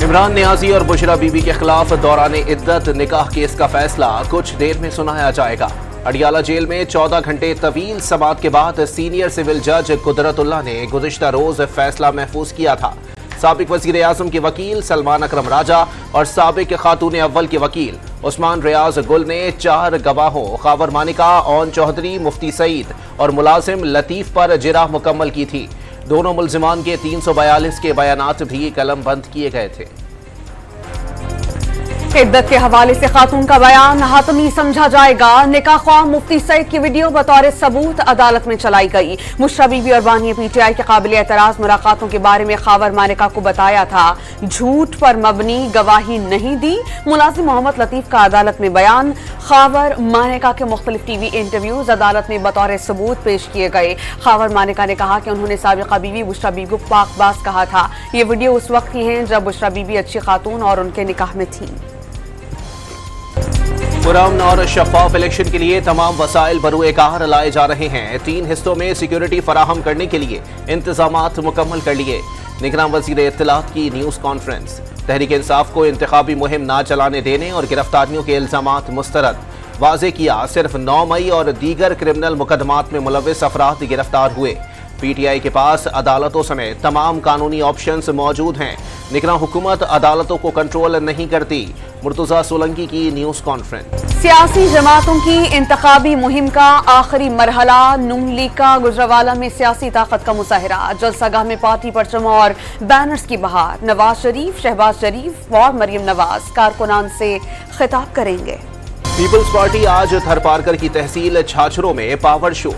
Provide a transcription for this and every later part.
इमरान नियाजी और बुशरा बीबी के खिलाफ दौरान इद्दत निकाह केस का फैसला कुछ देर में सुनाया जाएगा। अडियाला जेल में 14 घंटे तवील समाअत के बाद सीनियर सिविल जज कुदरतुल्लाह ने गुज़िश्ता रोज फैसला महफूज किया था। साबिक वज़ीर आज़म के वकील सलमान अकरम राजा और साबिक खातून अव्वल के वकील उस्मान रियाज गुल ने 4 गवाहों खावर मानिका, ओन चौधरी, मुफ्ती सईद और मुलाजिम लतीफ पर जिरह मुकम्मल की थी। दोनों मुल्जिमान के 342 के बयानात भी कलमबंद किए गए थे। इद्दत के हवाले से खातून का बयान हातमी समझा जाएगा। निकाह ख्वाह मुफ्ती सईद की वीडियो बतौर सबूत अदालत में चलाई गई। बुशरा बीबी और बानी पीटीआई के काबिल एतराज मुलाकातों के बारे में खावर मानिका को बताया था। झूठ पर मबनी गवाही नहीं दी। मुलाजिम मोहम्मद लतीफ का अदालत में बयान। खावर मानिका के मुख्तलिफ टीवी इंटरव्यूज अदालत में बतौर सबूत पेश किए गए। खावर मानिका ने कहा कि उन्होंने साबिका बीवी बुशरा बीबी को पाकबाज कहा था। ये वीडियो उस वक्त की है जब बुशरा बीबी अच्छी खातून और उनके निकाह में थी। पुरअमन और शफाफ इलेक्शन के लिए तमाम वसाइल बरूए कार लाए जा रहे हैं। 3 हिस्सों में सिक्योरिटी फराहम करने के लिए इंतजामात मुकम्मल कर लिए। निगरान वज़ीर इत्तलात की न्यूज़ कॉन्फ्रेंस। तहरीक इंसाफ को इंतखाबी मुहिम ना चलाने देने और गिरफ्तारियों के इल्जामात मुस्तरद। वाज़े किया सिर्फ 9 मई और दीगर क्रिमिनल मुकदमात में मुलव्विस अफराद गिरफ्तार हुए। पीटीआई के पास अदालतों समेत तमाम कानूनी ऑप्शंस मौजूद हैं। निगरान हुकूमत अदालतों को कंट्रोल नहीं करती। मुर्तजा सोलंकी की न्यूज़ कॉन्फ्रेंस। सियासी जमातों की इंतखाबी मुहिम का आखिरी मरहला। नून लीग का गुजरावाला में सियासी ताकत का मुजाहिरा। जलसागाह में पार्टी परचम और बैनर्स की बहार। नवाज शरीफ, शहबाज शरीफ और मरियम नवाज कारकुनान से खिताब करेंगे। पीपल्स पार्टी आज थरपारकर की तहसील छाछरों में power show.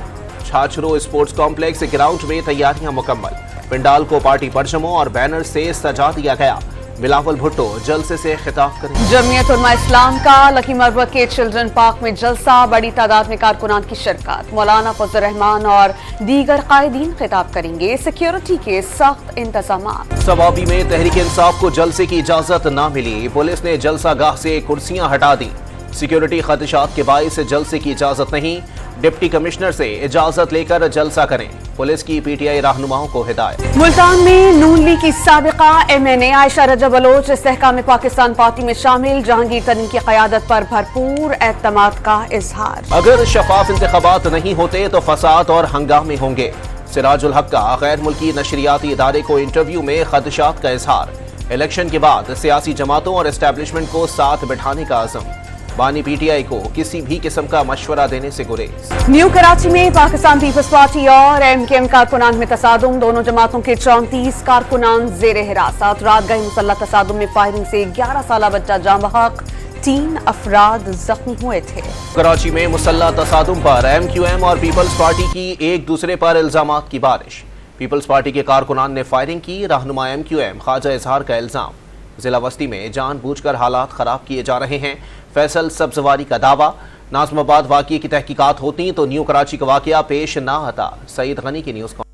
Chachro sports complex ground में तैयारियां मुकम्मल। पंडाल को पार्टी परचमों और बैनर से सजा दिया गया। बिलावल भुट्टो जलसे से खिताब करेंगे। जमीयत उलमा इस्लाम का लकी मरवत के चिल्ड्रन पार्क में जलसा। बड़ी तादाद में कारकुनान की शिरकत। मौलाना फजल रहमान और दीगर कायदीन खिताब करेंगे। सिक्योरिटी के सख्त इंतजामात। सवाबी में तहरीक इंसाफ को जलसे की इजाजत न मिली। पुलिस ने जलसागाह से कुर्सियां हटा दी। सिक्योरिटी खदशात के बाइस जलसे की इजाजत नहीं। डिप्टी कमिश्नर से इजाजत लेकर जलसा करें। पुलिस की पीटीआई रहनुमाओं को हिदायत। मुल्तान में नून लीग की साबिका एमएनए आयशा रजा बलोच इस्तेहकाम पाकिस्तान पार्टी में शामिल। जहांगीर तरीन की क़यादत पर भरपूर एतमाद का इजहार। अगर शफाफ इंतखाबात नहीं होते तो फसाद और हंगामे होंगे। सिराजुल हक का गैर मुल्की नशरियाती इदारे को इंटरव्यू में खदशात का इजहार। इलेक्शन के बाद सियासी जमातों और एस्टेब्लिशमेंट को साथ बैठाने का आज़म। बानी पीटीआई को किसी भी किस्म का मशवरा देने से गुरेज। न्यू कराची में पाकिस्तान पीपल्स पार्टी और एमकेएम कारकुनान में तसादुम। दोनों जमातों के 34 कारकुनान जेर हिरासत। रात गए मुसल्लह तसादुम में फायरिंग से 11 साल बच्चा जाँ बहक। 3 अफराद जख्मी हुए थे। कराची में मुसल्लह तसादुम पर एमक्यूएम और पीपल्स पार्टी की एक दूसरे पर इल्जामात की बारिश। पीपल्स पार्टी के कारकुनान ने फायरिंग की। रहनुमा एमक्यूएम ख्वाजा इजहार का इल्जाम। जिला वस्ती में जानबूझकर हालात खराब किए जा रहे हैं। फैसल सब्जवारी का दावा। नाज़माबाद वाक़ये की तहकीकात होती तो न्यू कराची का वाक़या पेश ना आता। सईद गनी की न्यूज़।